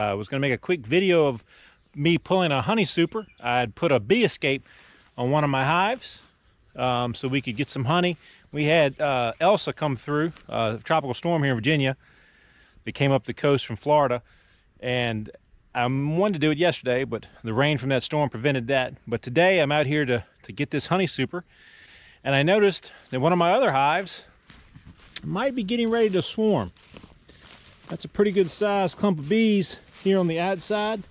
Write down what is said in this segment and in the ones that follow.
I was going to make a quick video of me pulling a honey super. I'd put a bee escape on one of my hives so we could get some honey. We had Elsa come through, a tropical storm here in Virginia that came up the coast from Florida, and I wanted to do it yesterday, but the rain from that storm prevented that. But today I'm out here to get this honey super, and I noticed that one of my other hives might be getting ready to swarm. That's a pretty good sized clump of bees here on the outside.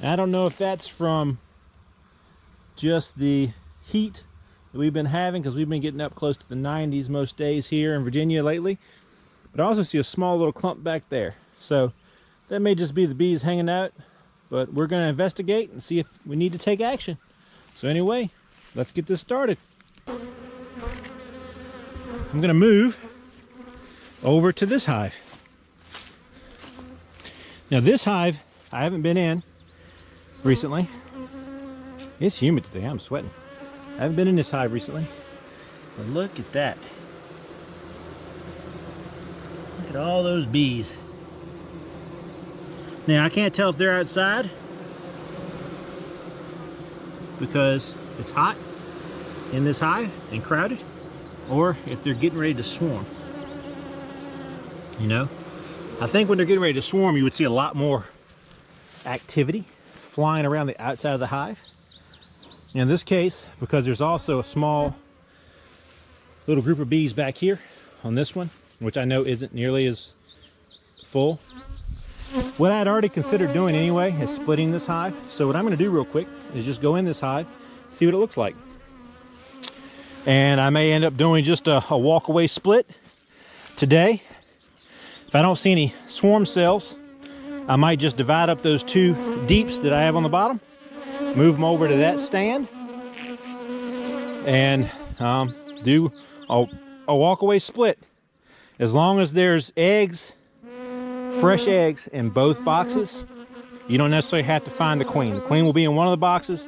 I don't know if that's from just the heat that we've been having, because we've been getting up close to the 90s most days here in Virginia lately. But I also see a small little clump back there. So that may just be the bees hanging out, but we're going to investigate and see if we need to take action. So anyway, let's get this started. I'm going to move over to this hive. Now this hive I haven't been in recently. It's humid today, I'm sweating. I haven't been in this hive recently, but look at that. Look at all those bees. Now I can't tell if they're outside because it's hot in this hive and crowded, or if they're getting ready to swarm. You know, I think when they're getting ready to swarm, you would see a lot more activity flying around the outside of the hive. In this case, because there's also a small little group of bees back here on this one, which I know isn't nearly as full. What I had already considered doing anyway is splitting this hive. So what I'm going to do real quick is just go in this hive, see what it looks like. And I may end up doing just a walk-away split today. If I don't see any swarm cells, I might just divide up those two deeps that I have on the bottom, move them over to that stand, and do a walk-away split. As long as there's eggs, fresh eggs in both boxes, you don't necessarily have to find the queen. The queen will be in one of the boxes,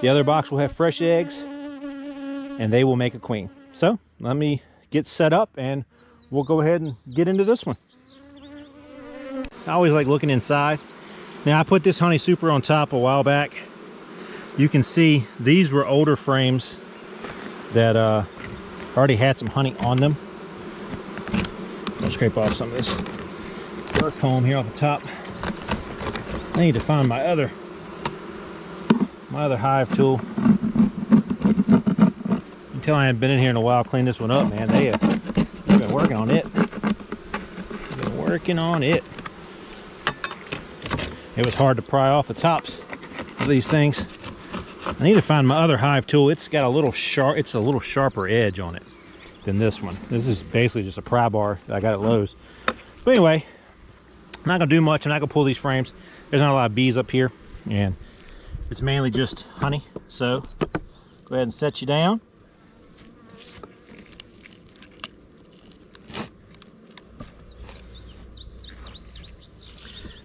the other box will have fresh eggs, and they will make a queen. So let me get set up and we'll go ahead and get into this one. I always like looking inside. Now I put this honey super on top a while back. You can see these were older frames that already had some honey on them. I'll scrape off some of this dark comb here off the top. I need to find my other hive tool. Until I haven't been in here in a while, clean this one up, man. They've been working on it. It was hard to pry off the tops of these things. I need to find my other hive tool. It's got a little sharper edge on it than this one. This is basically just a pry bar that I got at Lowe's. But anyway, I'm not gonna do much. I'm not gonna pull these frames. There's not a lot of bees up here, and it's mainly just honey. So go ahead and set you down.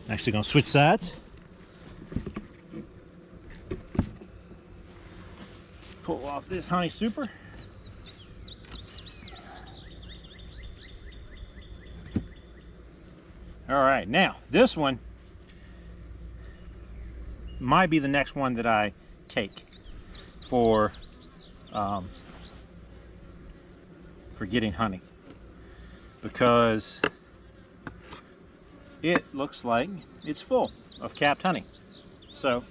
Actually gonna switch sides. Pull off this honey super. All right, now this one might be the next one that I take for getting honey, because it looks like it's full of capped honey. So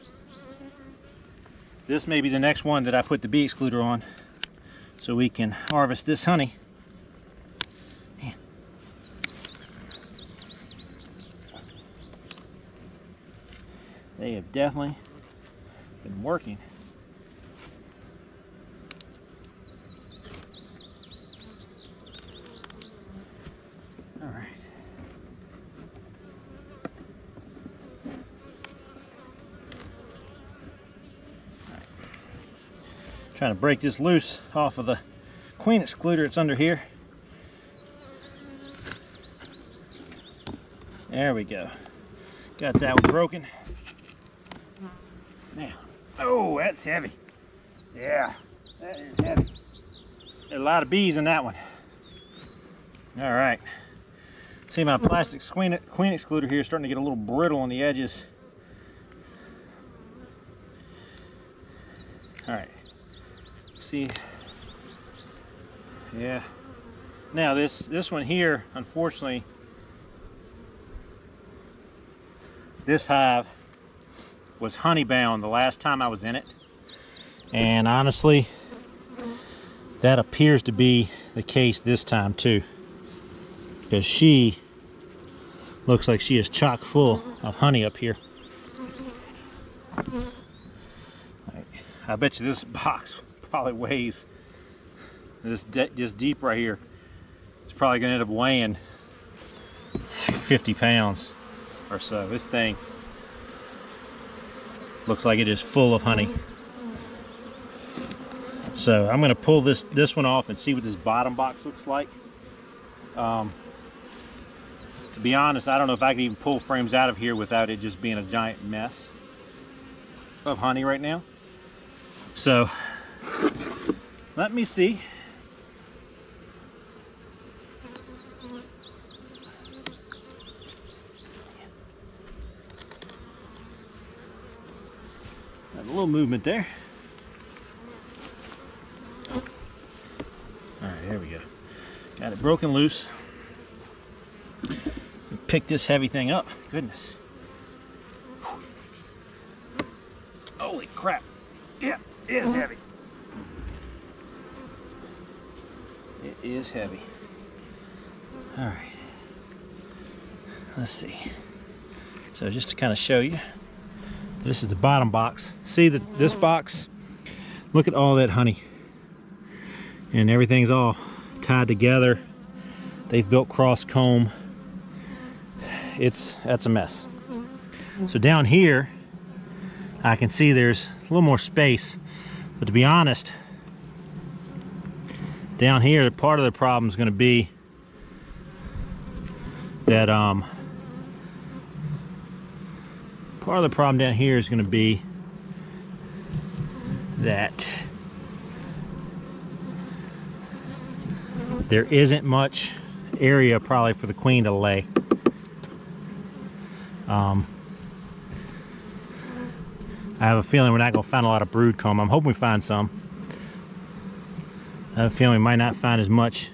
this may be the next one that I put the bee excluder on so we can harvest this honey. Man. They have definitely been working. All right. Trying to break this loose off of the queen excluder. It's under here. There we go. Got that one broken. Now, oh, that's heavy. Yeah, that is heavy. There's a lot of bees in that one. All right. See, my plastic queen excluder here is starting to get a little brittle on the edges. All right. See. Yeah. Now this one here, unfortunately, this hive was honey bound the last time I was in it, and honestly, that appears to be the case this time too, because she looks like she is chock full of honey up here. I bet you this box probably weighs this deep right here. It's probably gonna end up weighing 50 pounds or so. This thing looks like it is full of honey. So I'm gonna pull this one off and see what this bottom box looks like. To be honest, I don't know if I can even pull frames out of here without it just being a giant mess of honey right now. So let me see. Got a little movement there. All right, here we go. Got it broken loose. Pick this heavy thing up. Goodness. Holy crap. Yeah, it is heavy. It is heavy. All right. Let's see. So just to kind of show you, this is the bottom box. See this box? Look at all that honey. And everything's all tied together. They've built cross comb. That's a mess. So down here, I can see there's a little more space, but to be honest, down here, part of the problem is going to be that part of the problem down here is going to be that there isn't much area probably for the queen to lay. I have a feeling we're not going to find a lot of brood comb. I'm hoping we find some. I have a feeling we might not find as much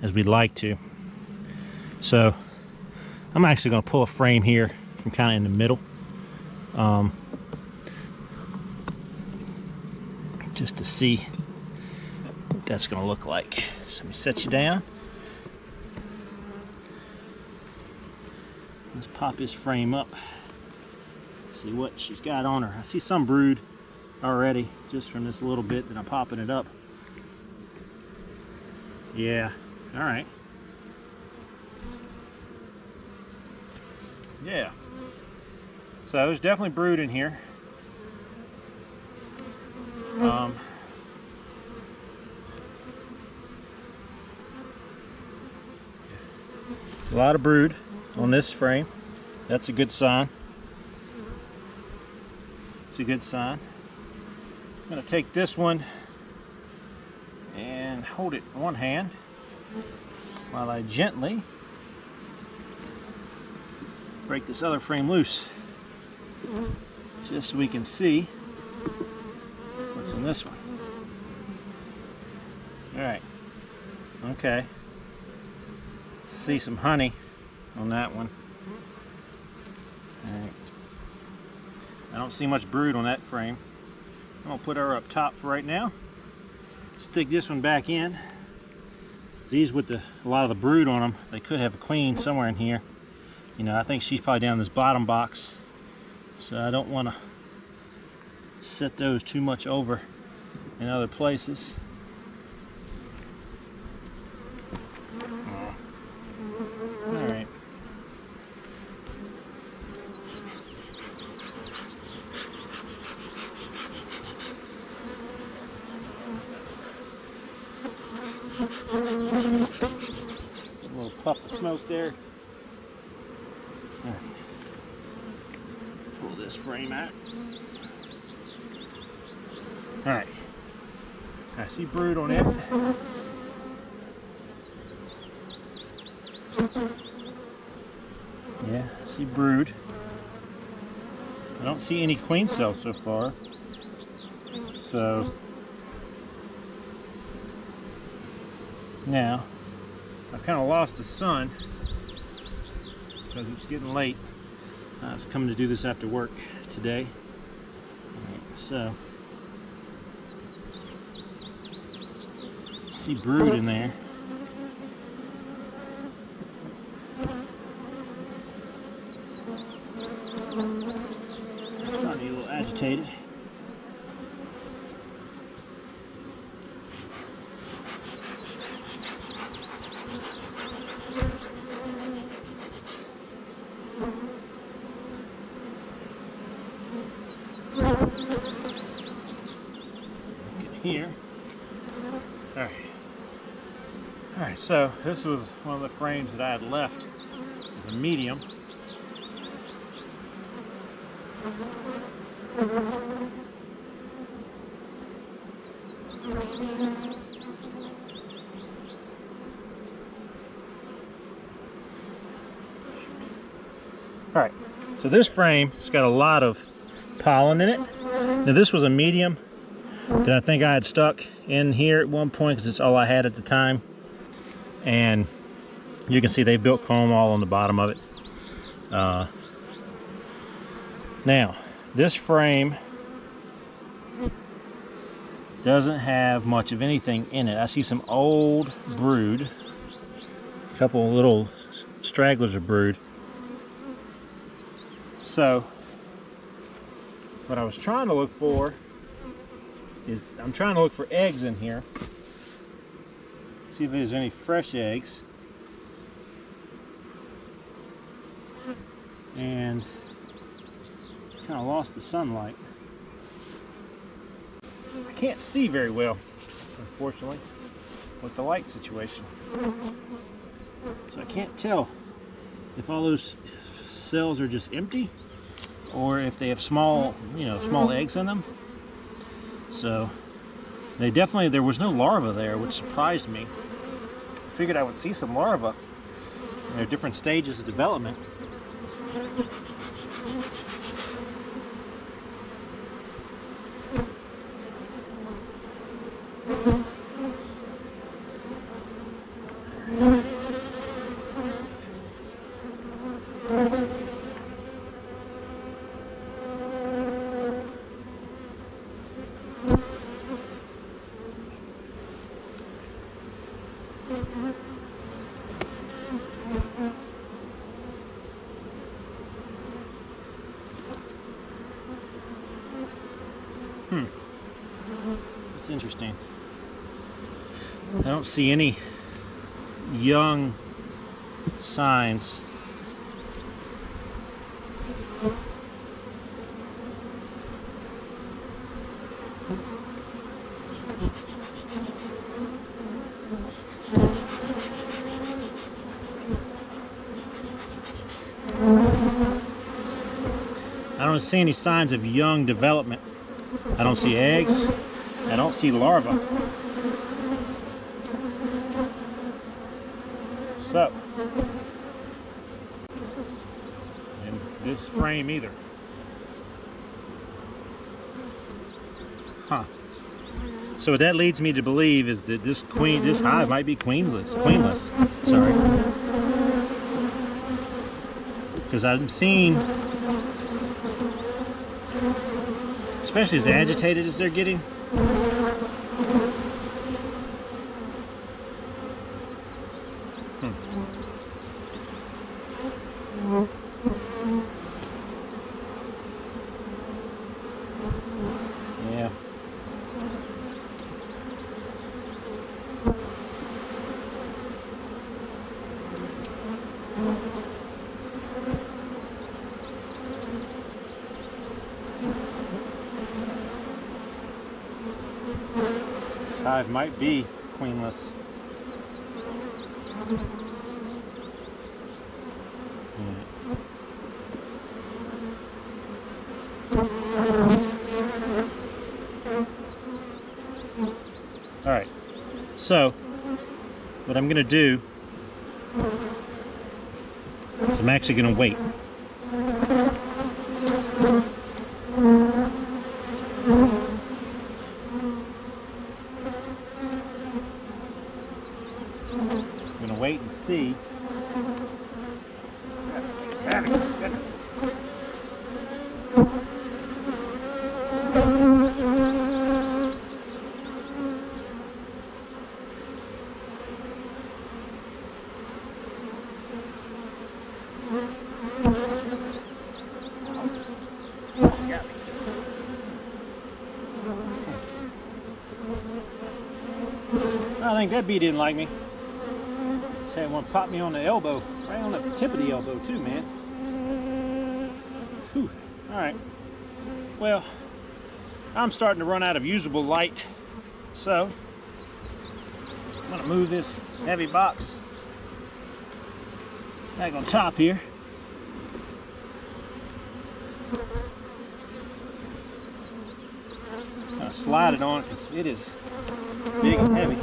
as we'd like to. So I'm actually going to pull a frame here from kind of in the middle, just to see what that's going to look like. So let me set you down. Let's pop this frame up. See what she's got on her. I see some brood already just from this little bit that I'm popping it up. Yeah, all right. Yeah. So there's definitely brood in here. A lot of brood on this frame. That's a good sign. It's a good sign. I'm going to take this one and hold it in one hand while I gently break this other frame loose, just so we can see what's in this one. All right. Okay. See some honey on that one. All right. I don't see much brood on that frame. I'm gonna put her up top for right now. Stick this one back in. These with a lot of the brood on them, they could have a queen somewhere in here. You know, I think she's probably down this bottom box, so I don't want to set those too much over in other places. All right. A little puff of smoke there. All right. Pull this frame out. All right. I see brood on it. See brood. I don't see any queen cells so far. So now I've kind of lost the sun because it's getting late. I was coming to do this after work today. Alright, so see brood in there. Starting to get a little agitated. Here. Alright, so this was one of the frames that I had left as a medium. Alright, so this frame has got a lot of pollen in it. Now this was a medium that I think I had stuck in here at one point because it's all I had at the time. And you can see they built comb all on the bottom of it. Now, this frame doesn't have much of anything in it. I see some old brood, a couple little stragglers of brood. So, what I was trying to look for is, I'm trying to look for eggs in here. See if there's any fresh eggs. And kind of lost the sunlight. I can't see very well, unfortunately, with the light situation. So I can't tell if all those cells are just empty or if they have small, small eggs in them. So they definitely, there was no larva there, which surprised me. Figured I would see some larvae. There are different stages of development. It's interesting. I don't see any young signs. I don't see any signs of young development. I don't see eggs. I don't see larvae. So, in this frame either. Huh. So what that leads me to believe is that this hive might be queenless. Sorry. Because I'm seeing, especially as agitated as they're getting, yeah. This hive might be queenless. Alright, so what I'm going to do is I'm actually going to wait. I think that bee didn't like me. That one popped me on the elbow, right on the tip of the elbow too, man. Whew. All right. Well, I'm starting to run out of usable light, so I'm gonna move this heavy box back on top here. I'll slide it on because it is big and heavy.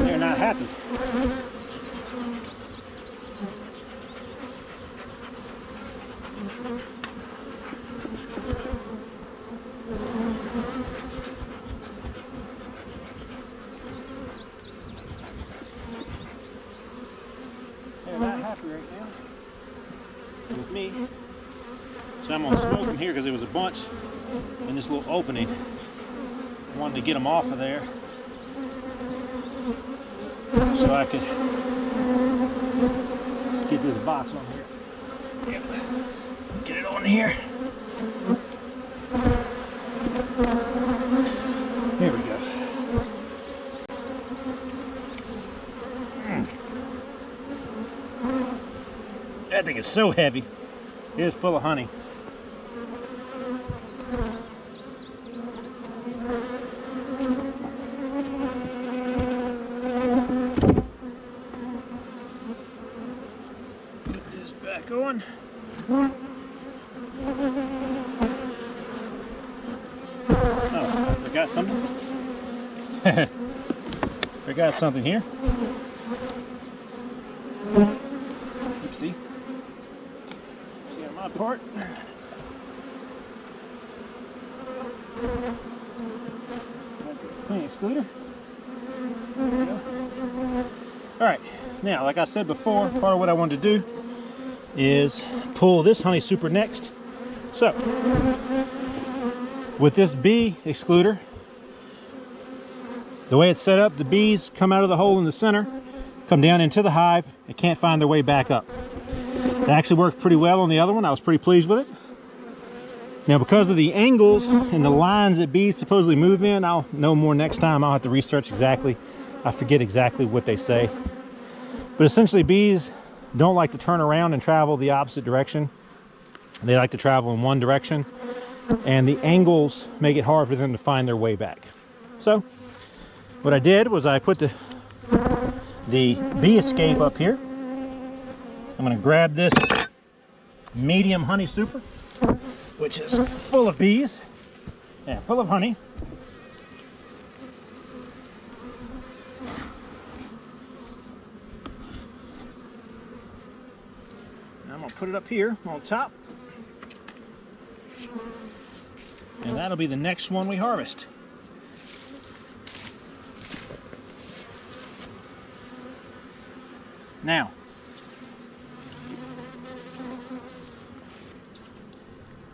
They're not happy. They're not happy right now with me. So I'm gonna smoke them here because there was a bunch in this little opening. I wanted to get them off of there so I could get this box on here. Yep. Get it on here. There we go. That thing is so heavy. It is full of honey. Put this back on. Oh, I forgot something. Forgot something here. Oopsie. See on my part. Clean excluder. There we go. Alright, now like I said before, part of what I wanted to do is pull this honey super next. So, with this bee excluder, the way it's set up, the bees come out of the hole in the center, come down into the hive, and can't find their way back up. It actually worked pretty well on the other one. I was pretty pleased with it. Now, because of the angles and the lines that bees supposedly move in, I'll know more next time. I'll have to research exactly. I forget exactly what they say. But essentially, bees don't like to turn around and travel the opposite direction. They like to travel in one direction. And the angles make it hard for them to find their way back. So, what I did was I put the bee escape up here. I'm going to grab this medium honey super, which is full of bees and full of honey. And I'm going to put it up here on top. And that'll be the next one we harvest. Now,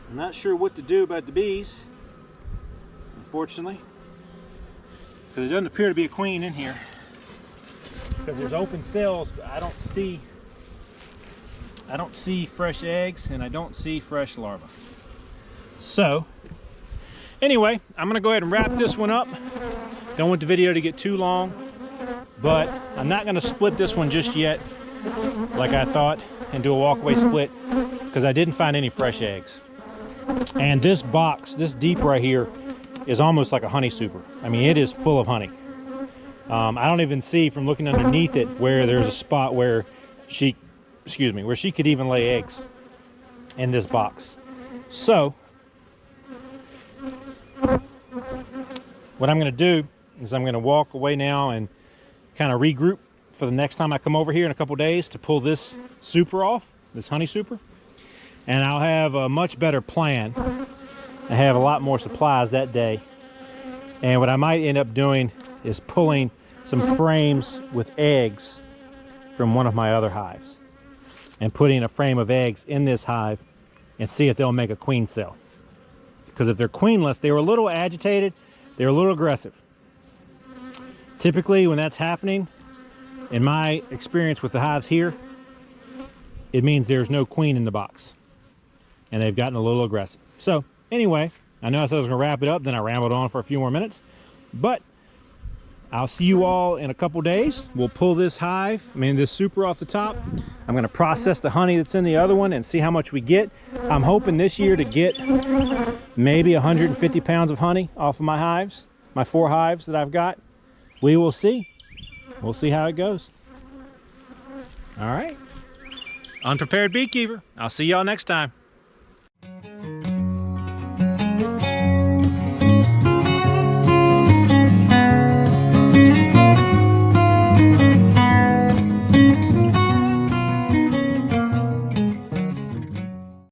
I'm not sure what to do about the bees, unfortunately, because it doesn't appear to be a queen in here. Because there's open cells, but I don't see fresh eggs and I don't see fresh larvae. So, anyway, I'm gonna go ahead and wrap this one up. Don't want the video to get too long, but I'm not gonna split this one just yet, like I thought, and do a walkaway split, because I didn't find any fresh eggs. And this box, this deep right here, is almost like a honey super. I mean, it is full of honey. I don't even see from looking underneath it where there's a spot where she could even lay eggs in this box. So, what I'm going to do is I'm going to walk away now and kind of regroup for the next time I come over here in a couple days to pull this super off, this honey super. And I'll have a much better plan. I have a lot more supplies that day. And what I might end up doing is pulling some frames with eggs from one of my other hives and putting a frame of eggs in this hive and see if they'll make a queen cell. Because if they're queenless, they were a little agitated, they were a little aggressive. Typically when that's happening, in my experience with the hives here, it means there's no queen in the box and they've gotten a little aggressive. So anyway, I know I said I was gonna wrap it up, then I rambled on for a few more minutes, but I'll see you all in a couple days. We'll pull this hive, this super off the top. I'm gonna process the honey that's in the other one and see how much we get. I'm hoping this year to get maybe 150 pounds of honey off of my hives, my 4 hives that I've got. We will see. We'll see how it goes. All right. Unprepared Beekeeper. I'll see y'all next time.